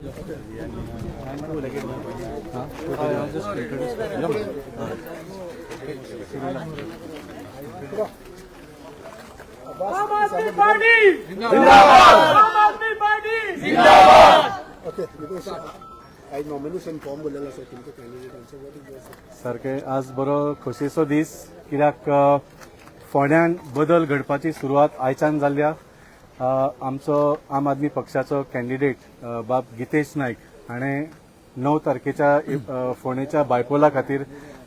आम आदमी पार्टी जिंदाबाद, आम आदमी पार्टी जिंदाबाद। Okay, because I nomination form बोललेला सर तुमचं कॅन्डिडेटांचं व्हॉट इज योर सारखे आज बरो खोशयेचो दीस कित्याक फोंड्यान बदल घडपाची सुरवात आयच्यान जाल्ल्या आमचो आम आदमी पक्षाचो कॅन्डिडेट बाब गितेश नायक हाणें 9 तारखेच्या फोंडेच्या बायपोला खातीर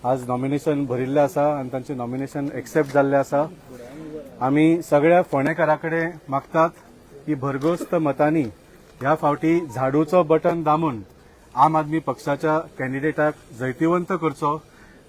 आज नॉमिनेशन भरिल्लें आसा आनी तांचें नॉमिनेशन एक्सेप्ट जाल्लें आसा। आमी सगळ्या फोंडेकारां कडेन मागतात की भरघोस्त मतांनी ह्या फावटी झाडूचो बटन दामून आम आदमी पक्षाच्या कॅन्डिडेटाक जैतिवंत करचो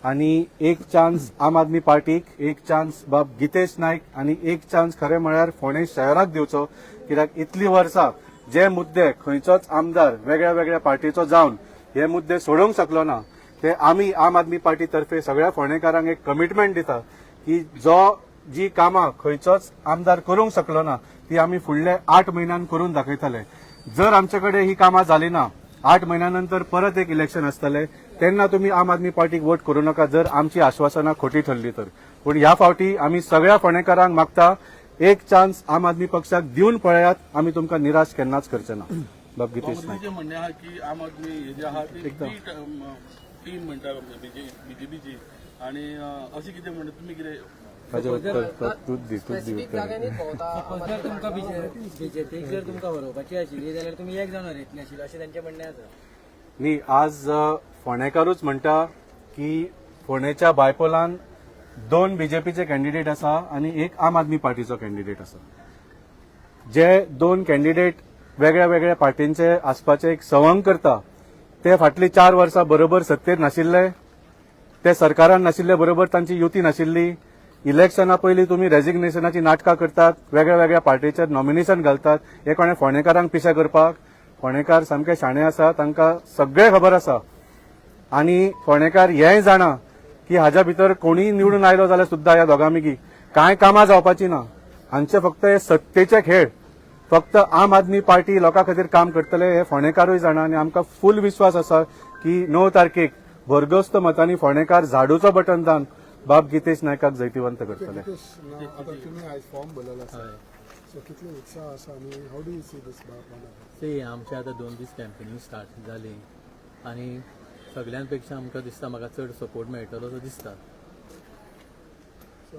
आणि एक चान्स आम आदमी पार्टीक, एक चान्स बाब गितेश नायक आणि एक चान्स खरें म्हळ्यार फोंडे शहराक दिवचो। कित्याक इतली वर्सां जे मुद्दे खंयचोच आमदार वेगळ्या वेगळ्या पार्टीचो जावन हे मुद्दे सोडोवंक शकलो ना ते आमी आम आदमी पार्टी तर्फे सगळ्या फोंडेकारांक एक कमिटमेंट दिता की जी कामां खंयचोच आमदार करूंक शकलो ना ती आमी फुडले 8 म्हयन्यान करून दाखयतले। जर आमचे कडेन ही कामां जाली ना 8 महिन्यानंतर परत एक इलेक्शन असतले तेन्ना तुम्ही आम आदमी पार्टीक वोट करू नका जर आमची आश्वासनां खोटी ठरली तर। पण ह्या फावटी आमी सगळ्या फोंडेकारांक मागता एक चान्स आम आदमी पक्षाक दिवन पळयात, आमी तुमकां निराश केन्नाच करचे ना। बाब गितेश नायक म्हणणे हा की आम आदमी हे जे आहा ती टीम म्हणटा बीजेपीची आणि अशें कितें म्हणटा तुमी कितें ताजे उत्तर तूच दी जर तुमकां बीजेपीक जर तुमकां हरोवपाची आशिल्ली जाल्यार तुमी एक जावन हरयतले आशिल्ले अशें तांचें म्हणणें आसा। न्ही आज फोंडेकारूच म्हणटा की फोंडेच्या बायपोलान 2 बीजेपीचे कॅन्डिडेट आसा आणि एक आम आदमी पार्टीचो कॅन्डिडेट आसा। जे 2 कॅन्डिडेट वेगळ्या वेगळ्या पार्टींचे आसपाचे एक संवंग करता ते फाटली 4 वर्सां बरोबर सत्तेर नाशिल्ले, ते सरकारान नाशिल्ले, बरोबर तांची युती नाशिल्ली। इलेक्शना पयलीं तुम्ही रेजिग्नेशनाची नाटकां करतात, वेगळ्या वेगळ्या पार्टीचेर नॉमिनेशन घालतात। हे कोणे फोंडेकारांक पिशे करपाक? फोंडेकार सामके शाणे आसा, तांकां सगळें खबर आसा आणि फोंडेकार हेंय जाणा की हाच्या भितर कोणी निवडून आयलो जाल्यार सुद्दां ह्या दोगांमैगी कांय कामां जावपाची ना। हांचे फक्त हे सत्तेचे खेळ, फक्त आम आदमी पार्टी लोकां खातीर काम करतले हे फोंडेकारूय जाणा आणि आमकां फुल विश्वास आसा की 9 तारखेक भरघोस्त मतांनी फोंडेकार झाडूचो बटन दान बाब गितेश नायकाक जैतिवंत करतले। आता तुम्ही आज फॉर्म भरलेला सर सो कितले उत्साह आसा आणि how do you see this see आमचे आतां 2 दीस कॅम्पेनिंग स्टार्ट जाली आणि सगळ्यां पेक्षा आमकां दिसता म्हाका चड सपोर्ट मेळटलो असो दिसता। सो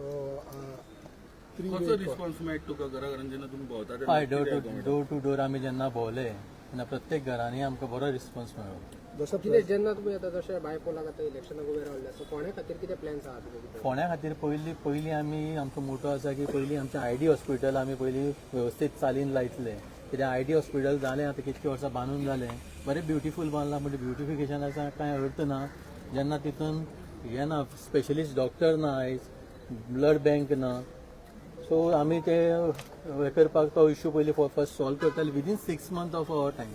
कसो रिस्पॉन्स मेळटा तुका घराघरांत जेन्ना तुमी भोंवता हय, डोर टू डोर आमी जेन्ना भोंवले तेन्ना प्रत्येक घरांनी आमकां बरो रिस्पॉन्स मेळ्ळो। जसं कितें जेन्ना तुमी आतां जशें बायपोलाक आतां इलेक्शनाक उबे रावल्ले सो फोंड्या खातीर कितें प्लॅन्स आहा तुमचे? फोंड्या खातीर पयलीं आमी आमचो मोटो आसा की पयलीं आमचें आयडी हॉस्पिटल आमी पयलीं वेवस्थीत चालीन लायतले। कित्याक आयडी हॉस्पिटल जालें आतां कितके वर्सां बांदून जालें, बरें ब्युटिफूल बांदलां, म्हणजे ब्युटिफिकेशनाचा कांय अर्थ ना जेन्ना तितून हें ना, स्पेशलिस्ट डॉक्टर ना, ब्लड बँक ना। सो आमी ते हे करपाक तो इश्यू पयलीं फर्स्ट सॉल्व करताले within 6 month of our time.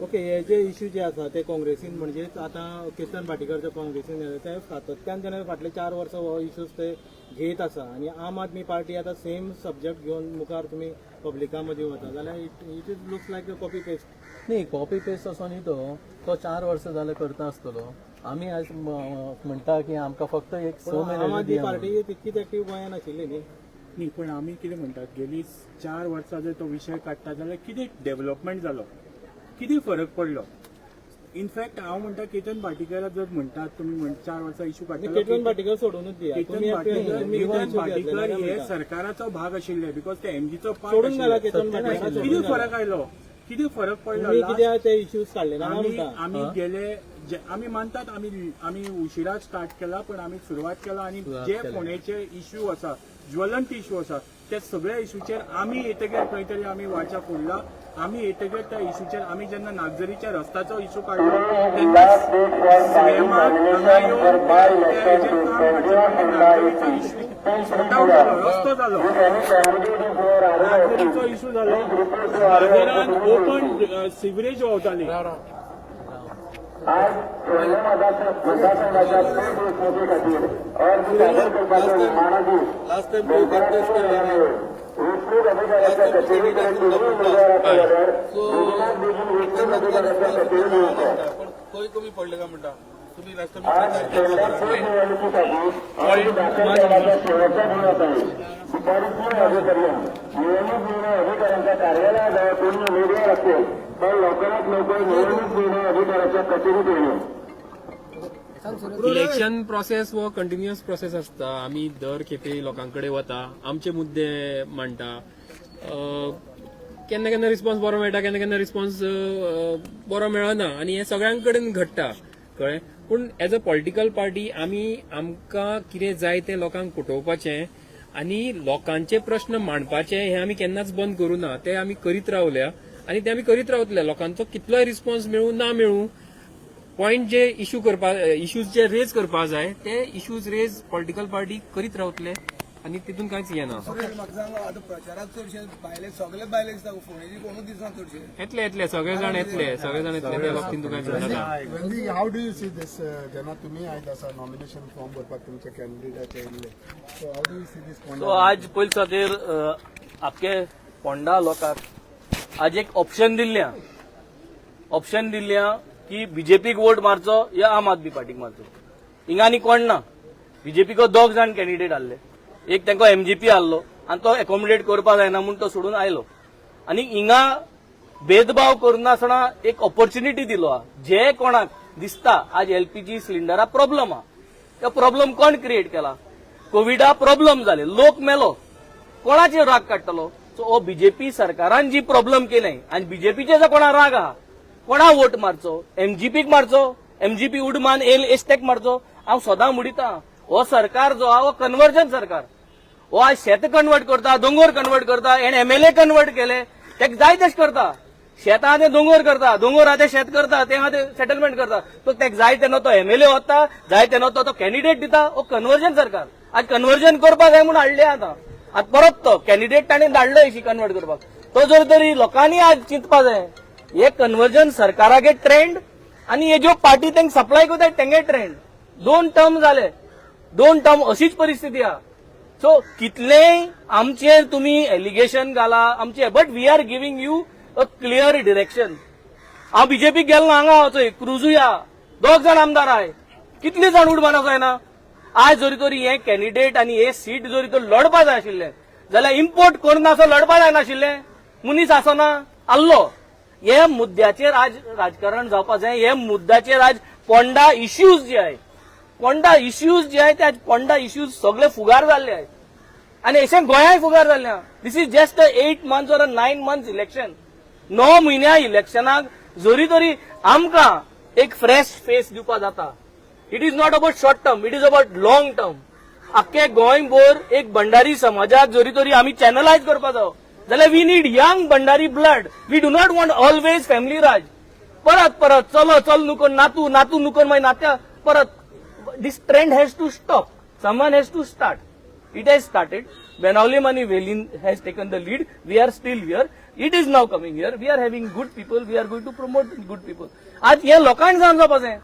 Okay, हे जे इश्यू जे आसा ते काँग्रेसीन म्हणजे आतां किर्तन भाटीकर जो काँग्रेसीन ते सातत्यान तेणें फाटले 4 वर्सां हो इश्यूज ते घेत आसा आणि आम आदमी पार्टी आतां सेम सब्जेक्ट घेवन मुखार तुमी पब्लिका मदीं वता जाल्यार it is looks like copy paste. न्ही, कॉपी पेस्ट असो न्ही, तो 4 वर्सां जाले करता आसतलो। आमी आज म्हणटा की आमकां फक्त एक 6 आम म्हयने आदमी पार्टी तितकीच एक्टीव गोंयांत आशिल्ली न्ही। न्ही, पण आमी कितें म्हणटात गेली 4 वर्सां जर तो विशय काडटा जाल्यार कितें डेव्हलपमेंट जालो, कितें फरक पडलो? इनफॅक्ट हांव म्हणटा केतन भाटीकाराक जर म्हणटात तुमी 4 वर्सां इश्यू काडटा, केतन भाटीकर सोडूनच दिया। केतन भाटीकर हे सरकाराचो भाग आशिल्ले बिकॉज ते एमजीचो सोडून गेला केतन भाटीकर। कितें फरक आयलो, कितें फरक पडलो? कित्याक ते इश्यूज काडले ना आमी गेले आमी मानतात आमी उशिरा स्टार्ट केला, पण आमी सुरवात केला आणि जे फोंडेचे इश्यू आसा, ज्वलंत इश्यू आसा, त्या सगळ्या इश्यूचेर आमी येतगेर खंय तरी आमी वाचा फोडला। आमी येतगेर त्या इश्यूचेर आमी जेन्ना नागझरीच्या रस्त्याचो इश्यू काडलो तेन्ना सीएमाक हांगा येवन हेजेर काम करचें नागझरीचो इश्यू सॉर्ट आवट जालो, रस्तो जालो, नागझरीचो इश्यू जालो, बार्देरान ओपन सिवरेज व्हांवताली। लास्ट टाइम खंय कमी पडले काय म्हणटा तुम्ही अधिकाऱ्यांच्या कार्यालयाजवळ पूर्ण मीडिया असेल पण लवकरात लवकर निवडणूक निर्णय अधिकाऱ्याच्या कचेरीत येणे. इलेक्शन प्रोसेस वो कंटिन्युअस प्रोसेस असता. आम्ही दर खेपे लोकांकडे वता, आमचे मुद्दे मांडटा. केन्ना केन्ना रिस्पॉन्स बरो मेळटा, केन्ना केन्ना रिस्पॉन्स बरो मेळना आनी हे सगळ्यां कडेन घडटा कळ्ळें. पूण एज अ पॉलिटिकल पार्टी आमकां कितें जाय तें लोकांक पटोवपाचें आनी लोकांचे प्रश्न मांडपाचे हे आमी केन्नाच बंद करूं ना. ते आमी करीत रावल्या आनी ते आमी करीत रावतले. लोकांचो कितलोय रिस्पॉन्स मेळूं ना मेळूं, पॉयंट जे इश्यूज जे रेज करपा जाय ते इश्यूज रेज पॉलिटिकल पार्टी करीत रावतले आनी तितून कांयच येना. प्रचारात चडशे भायले सगळे भायले दिसता, फोंडेची कोणूच दिसना चडशे. येतले सगळे जाण येतले त्या बाबतींत तुका जाता. How do you see this जेन्ना तुमी आयज आसा नॉमिनेशन फॉर्म भरपाक तुमचे कॅन्डिडेटाचे येयल्ले, so how do you see this? So आज पयले खातीर आख्खे फोंडा लोकांक आज एक ऑप्शन दिल्ल्या की बीजेपीक वोट मारचो या आम आदमी पार्टीक मारचो. हिंगा आनी कोण ना. बीजेपीक 2 जाण कॅन्डिडेट आहले, एक तांकां एमजीपी आहलो आनी तो एकोमोडेट करपा जायना म्हूण तो सोडून आयलो. आनी हिंगा भेदभाव करनासतना एक ऑपॉर्च्युनिटी दिलो आहा. जे कोणाक दिसता आज एलपीजी सिलिंडरा प्रॉब्लम आहा, तो प्रॉब्लम कोण क्रिएट केला? कोविडा प्रॉब्लम जाले, लोक मेलो, कोणाचेर राग काडटलो? सो हो बीजेपी सरकारान जी प्रॉब्लम केले आनी बीजेपीचे जो कोणा राग आहा, कोणा वोट मारचो? एमजीपीक मारचो? एमजीपी उडमान एस्टेक मारचो? हांव सदां म्हणटा हो सरकार जो आहा हो कन्वर्जन सरकार. हो आज शेत कन्वर्ट करता, दोंगर कन्वर्ट करता. हे एमएलए कन्वर्ट केले, तेका जाय तशें करता. शेतां ते दोंगर करता, दोंगर आहा ते शेत करता, ते आहा ते सेटलमेंट करता. तो तेका जाय तेन्ना तो एमएलए वता, जाय तेन्ना तो कॅन्डिडेट दिता. हो कन्वर्जन सरकार. आज कन्वर्जन करपाक जाय म्हणून हाडले आतां परत तो कॅन्डिडेट ताणें धाडलो अशी कन्वर्ट करपाक. तो जर तरी लोकांनी आज चिंतपा जाय हे कन्वर्जन सरकारागे ट्रेंड आनी हे ज्यो पार्टी तांकां सप्लाय करता तेंगे ट्रेंड. 2 टर्म जाले, 2 टर्म अशीच परिस्थिती आहा. सो कितलेय आमचेर तुमी एलिगेशन घाला आमचे, but we are giving you a clear direction. हांव बीजेपीक गेलो ना, हांगा वचय क्रुजूया, 2 जाण आमदार आहाय, कितले जाण उडमाना जायना. आज जरी तरी हे कॅन्डिडेट आनी हे सीट जरी तर लढपा जाय आशिल्ले जाल्यार इम्पोर्ट करून असो लढपा जायनाशिल्ले. मनीस आसना आल्लो. हे मुद्द्याचेर आज राजकारण जावपा जाय. हे मुद्द्याचेर आज पोंडा इश्यूज जे आहे, ते आज पोंडा इश्यूज सगळे फुगार जाल्ले आहेत आनी अशें गोंयाय फुगार जाल्ले. This is just 8 months or 9 months election. 9 म्हयन्या इलेक्शनाक जरी तरी आमकां एक फ्रेश फेस दिवपा जाता. It is not about short term, it is about long term. आख्खे गोंयभर एक भंडारी समाजाक जरी तरी आमी चॅनलायज करपा जावो जाल्यार we need young Bhandari blood. We do not want always family raj. परत चल नुकन नातू नुकन मागीर नात्या परत. This trend has to stop. Someone has to start. It has started. Benawlim and Velin has taken the lead. We are still here. It is now coming here. We are having good people. We are going to promote good people. आज हे लोकांक समजप जाय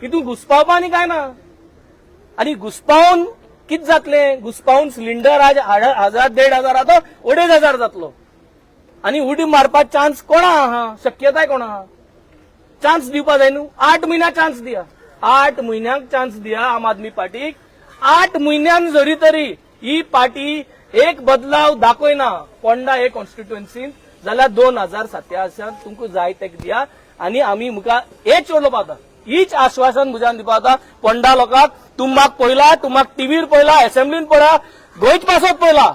हितून घुसपावपा आनी काय ना. आनी घुसपावन कित जातले? घुसपावन सिलिंडर आज 1000-1500 तो 2500 जातलो. आनी उडी मारपाक चान्स कोणा आहा? शक्यताय कोणा आहा? चान्स दिवपा जाय न्हू. 8 म्हयन्या चान्स दिया. 8 म्हयन्यांक चान्स दिया आम आदमी पार्टीक. 8 म्हयन्यान जरी तरी ही पार्टी एक बदलाव दाखयना पोंडा हे कॉन्स्टिट्युएन्सीन जाल्यार 2027 तुमकां जाय तेका दिया आनी आमी मुखार हेच उलोवपा जाता. हीच आश्वासन म्हज्यान दिवपा जाता पोंडा लोकांक. तुम म्हाका पळयला, तुम म्हाका टीव्हीर पळयला, असेंब्लीन पळयला, गोंयच पासत पळयला.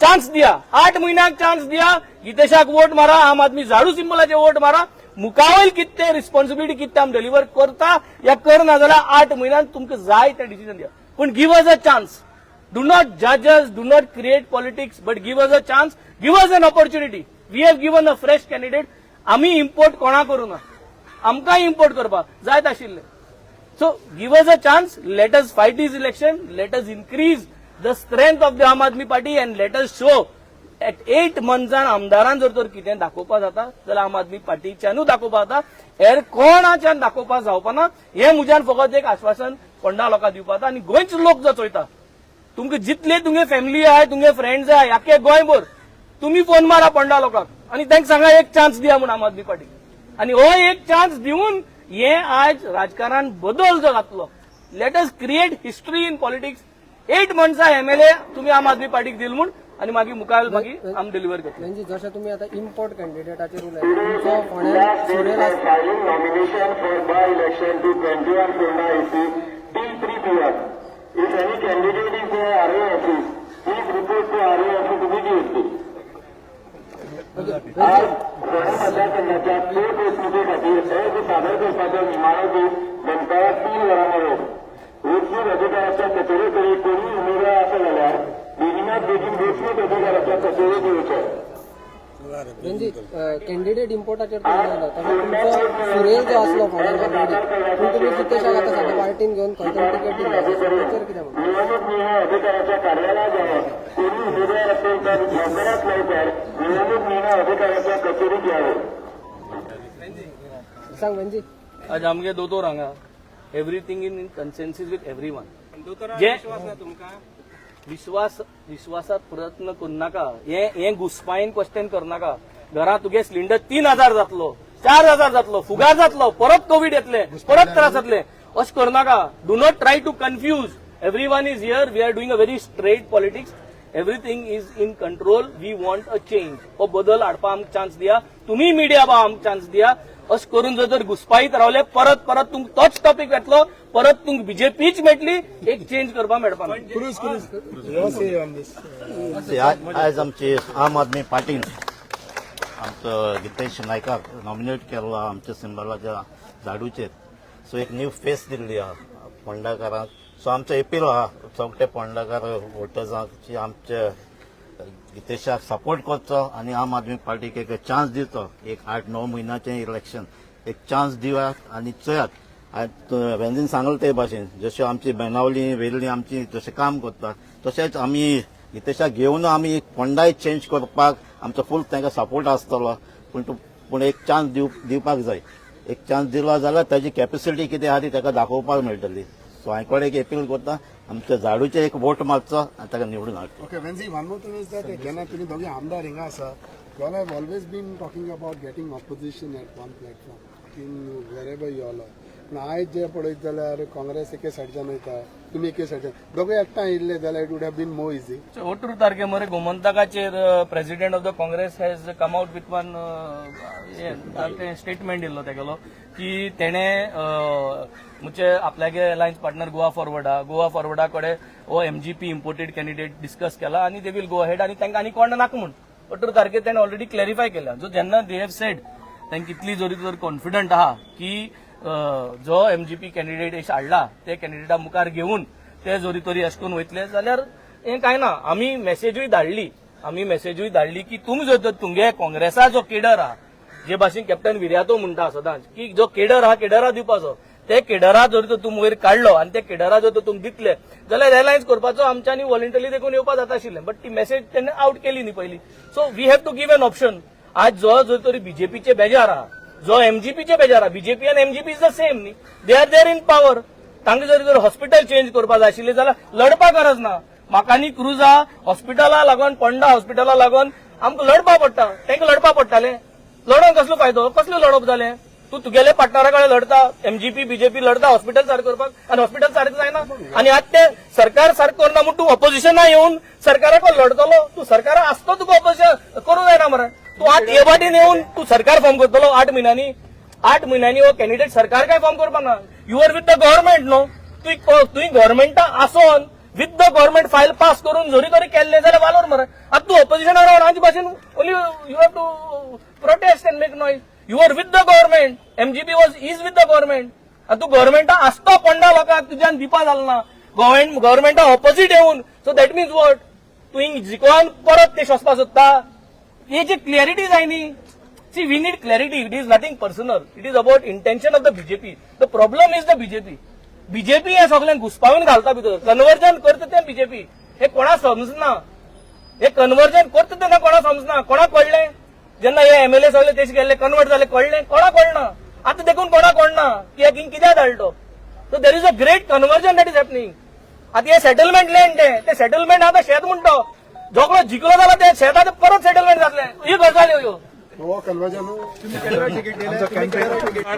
चान्स दिया. 8 म्हयन्यांक चान्स दिया. गितेशाक वोट मारा, आम आदमी झाडू सिंबलाचे वोट मारा. मुखावयल कितें रिस्पॉन्सिबिलिटी कितें आमी डिलिव्हर करता या करना जाल्यार 8 म्हयन्यान तुमकां जाय तें डिसिजन दिया. पूण give us a chance. Do not जज us, do not create politics, but give us a chance, give us an opportunity. We have given a fresh candidate. आमी इम्पोर्ट कोणा करूं ना, आमकां इम्पोर्ट करपाक जाय आशिल्लें. So give us a chance. Let us fight this election. Let us increase the strength of the Aam Aadmi party and let us show at 8 months'an आमदारान जर तर कितें दाखोवपा जाता जाल्यार आम आदमी पार्टीच्यानूच दाखोवपा जाता. हेर कोणाच्यान दाखोवपा जावपाना. हे म्हज्यान फकत एक आश्वासन पोंडा लोकांक दिवपा जाता आनी गोंयचे लोक जो चोयता तुमकां जितले तुमगे फॅमिली आहाय, तुमगे फ्रेंड्स आहाय, आख्खे गोंयभर तुम्ही फोन मारा पोंडा लोकांक आणि तांकां सांगा एक चान्स दिया म्हणून आम आदमी पार्टीक आणि हो एक चान्स दिवन हे आज राजकारण बदल जो जातलो. Let us create history in politics. 8 मंथ्सा MLA तुम्ही आम आदमी पार्टीक दिल म्हूण आणि मागीर मुखार मागीर आम डिलिव्हर करतले. म्हणजे जशें तुमी आतां इम्पोर्ट कॅन्डिडेटाचेर उलयता तुमचो फोंड्यान सुरेल filing nomination for by-election to 21 Ponda AC till 3 p.m. If any candidate is in RA office, please report to RA office immediately. आज फोंडा मतदारसंघाच्या पोटवेंचणुकेखातीर अर्ज सादर करपाचो निमाणो दीस दनपारां 3 वरांमेरेन वेंचणूक अधिकाऱ्याच्या कचेरे कडेन कोणूय उमेदवार आसा जाल्यार बेगीनात बेगीन वेंचणूक अधिकाऱ्याच्या कचेरेक येवचें. म्हणजे कॅन्डिडेट इम्पोर्टाचेर उलयता ताका तुमचो सुरेल जो आसलो फोंड्याचो कॅन्डिडेट पूण तुमी कितेशाक आतां सद्या पार्टीन घेवन खंय तरी टिकेट दिला ताचेर कितें म्हणटा? निवडणूक निर्णय अधिकाऱ्याच्या कार्यालयात जावं. कोणी उमेदवार असेल तर लवकरात लवकर निवडणूक निर्णय अधिकाऱ्याच्या कचेरीत यावं. सांग म्हणजे आज आमगे दोतोर हांगा एव्हरीथींग इन कन्सेन्सीस विथ एव्हरीवन. जे विश्वासात प्रयत्न करू नाका. हे घुसपायन क्वेश्चन करू नाका. घरात तुगे सिलिंडर 3000 जातलो, 4000 जातलो, फुगार जातलो, परत कोविड येतले, परत त्रास जातले. अशें करू नाका. Do not try to confuse. Everyone is here. We are doing a very straight politics. Everything is in control. We want a change. हो बदल हाडपा आमकां चान्स दिया. तुम्ही मिडिया बा आमकां चान्स दिया. अशें करून जर घुसपायत रावले परत तुमकां तोच टॉपिक येतलो. परत तुमकां बीजेपीच मेळटली. एक चेंज करपा मेळपा ना. आज आमची आम आदमी पार्टीन आमचो गितेश नायकाक नॉमिनेट केल्लो आमच्या सिंबलाच्या झाडूचेर. सो एक न्यू फेस दिल्ली आहा फोंडाकारांक. सो आमचो एपील आहा सगळे फोंडाकार वोटर्सांक आमचे गितेशाक सपोर्ट करचो आणि आम आदमी पार्टीक एक चान्स दिवचो. एक 8-9 म्हयन्याचें इलेक्शन एक चान्स दिवात आणि चयात. वेंजीन सांगले ते भाशेन जशें आमची बेनावली वेल्ली आमची जशें काम करता तशेंच आमी गितेशाक घेवन आमी फोंडाय चेंज करपाक आमचो फूल तांकां सपोर्ट आसतलो. पूण एक चान्स दिवपाक जाय. एक चान्स दिलो जाल्यार ताची कॅपेसिटी कितें आहा ती ताका दाखोवपाक मेळटली. सो हांव कोण एक अपील करता आमच्या झाडूचे एक वोट मारचो आनी ताका निवडून हाडचो. Okay, Wenzi, one more thing is that जेन्ना तुमी दोगी आमदार हिंगा आसा, you all have always been talking about getting opposition at one platform in wherever you all are. पूण आयज जे पळयत जाल्यार काँग्रेस एके सायडच्यान वयता, तुमी एके सायडच्यान, दोगूय एकठांय येयल्ले जाल्यार it would have been more easy. 18 तारखे मरे गोमंतकाचेर president of the Congress has come out with one statement दिल्लो तेगेलो की तेणे म्हणजे आपल्यागे अलायन्स पार्टनर गोवा फॉरवर्डा कडेन हो MGP इम्पोर्टेड कॅन्डिडेट डिस्कस केला आणि दे वील गो अहेड आणि तांकां आनी कोण नाका म्हूण 18 तारखेर तेणे ऑलरेडी क्लॅरिफाय केला. जो जेन्ना दे हॅव सेड तांकां कितली जर कॉन्फिडंट आहा की जो MGP कॅन्डिडेट हाडला ते कॅन्डिडेटा मुखार घेवन ते जोरी तोरी अशें करून वयतले जाल्यार हें कांय ना. आमी मेसेजूय धाडली की तुमी जर तुमगे काँग्रेसा जो केडर आहा जे भाशेन कॅप्टन विर्यातो म्हणटा सदांच की जो केडर आहा केडरा दिवपाचो. ते केडरा जर तर तुम वयर काडलो आणि ते केडरा जर तुम दितले जाल्यार एलायन्स करपाचो आमच्यांनी वॉलंटरी देखून येवपाक जाता आशिल्लें. बट ती मेसेज तेणे आउट केली न्ही पयली. So we have to give an option. आज जो जर तरी बीजेपीचे बेजार आहा जो MGPचे बेजार आहा. बीजेपी आनी MGP इज द सेम न्ही. They are there in power. तांकां जर हॉस्पिटल चेंज करपाक जाय आशिल्लें जाल्यार लढपाक गरज ना. म्हाका न्ही क्रुजा हॉस्पिटला लागून पोंडा हॉस्पिटला लागून आमकां लढपा पडटा. तांकां लढपा पडटालें. लढोन कसलो फायदो कसलें लढप जालें. तू तुगेले पार्टनरा कडेन लढता MGP BJP लढता हॉस्पिटल सारकें करपाक आणि हॉस्पिटल सारकें जायना आणि आज ते सरकार सारकें करना म्हणून तूं ऑपोजिशना येवन सरकाराक लढतलो. तू सरकारा आसतो तुका ऑपोजिशन करूं जायना मरे. तू आज हे वाटेन येवन तू सरकार फॉर्म करतलो 8 म्हयन्यांनी हो कॅन्डिडेट सरकार काय फॉर्म करपाक ना. You are with the government न्हू. तुवें गव्हर्नमेंटा आसोन विथ द गव्हर्नमेंट फायल पास करून जोरी तोरी केल्ले जाल्यार वालोर मरे. आतां तूं ऑपोजिशनाक रावन हांचे भाशेन only you have to protest and make noise. You are with the government. MGP is with the government. आणि तू गव्हर्नमेंटा आसतो पोंडा लोकांक तुज्यान दिवपा जालना. गव्हर्नमेंटा ऑपोजिट येवन. सो दॅट मीन्स वॉट तूं जिकोन परत ते वचपाक सोदता. हेची क्लियरिटी जाय न्ही. See we need clarity. It is nothing personal. It is about intention of the BJP. The problem is the BJP हे सगळ्यांक घुसपावून घालता भितर. कन्वर्जन करता ते BJP. हे कोणाक समजना. हे कन्वर्जन करता तेन्ना कोणाक समजना. कोणाक कळ्ळें जेन्ना हे MLA सगळे तेच गेल्ले कन्वर्ट जाले कळ्ळें कोणाक कळना. आतां देखून कोणाक कळना की हिंग कित्याक धाडलो. So there is a great conversion that is happening. आतां हे सेटलमेंट लँड ते सेटलमेंट आतां शेत म्हणटा झोकलो जिंकलो जाल्यार ते शेताचे परत सेटलमेंट जातले ही गजाल ह्यो हो कन्वर्जन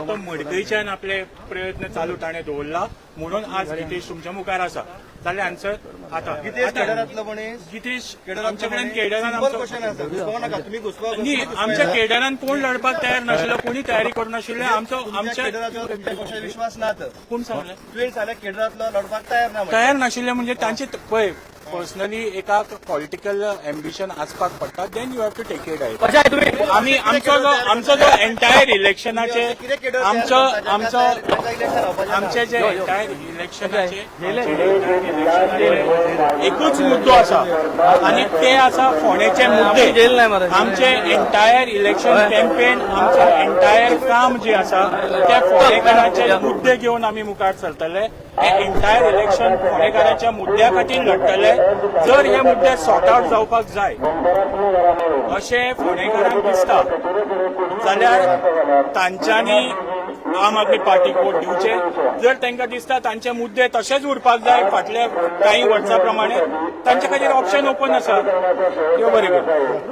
तो मडकयच्यान आपले प्रयत्न चालू ताणें दवरला म्हणून आज गितेश तुमच्या मुखार आसा जाल्यार आन्सर आतां गितेश आमचे कडेन केडरान न्ही आमच्या केडरान कोण लढपाक तयार नाशिल्लो कोणी तयारी करूनाशिल्ले आमच्या विश्वास ना कोण सांगले तुवें जाल्यार केडरांतलो लढपाक तयार ना तयार नाशिल्ले म्हणजे तांचे पळय पर्सनली एका पॉलिटिकल एम्बिशन आसपाक पडटा then you have to take it आयट आमी आमचो जो एंटायर इलेक्शनाचे आमचे जे एंटायर इलेक्शनाचे एकूच मुद्दो आसा आनी ते आसा फोंडेचे मुद्दे आमचे एंटायर इलेक्शन कॅम्पेन आमचे एंटायर काम जे आसा ते फोंडेकारांचे मुद्दे घेवन आमी मुखार सरतले हे एंटायर इलेक्शन फोंडेकारांच्या मुद्द्या खातीर लढतले जर हे मुद्दे सॉर्ट आउट जावपाक जाय अशें फोंडेकारांक दिसता जाल्यार तांच्यांनी आम आदमी पार्टीक वोट दिवचे जर तांकां दिसता तांचे मुद्दे तशेच उरपाक जाय फाटल्या काही वर्सां प्रमाणे तांचे खातीर ऑप्शन ओपन आसा देव बरें करूं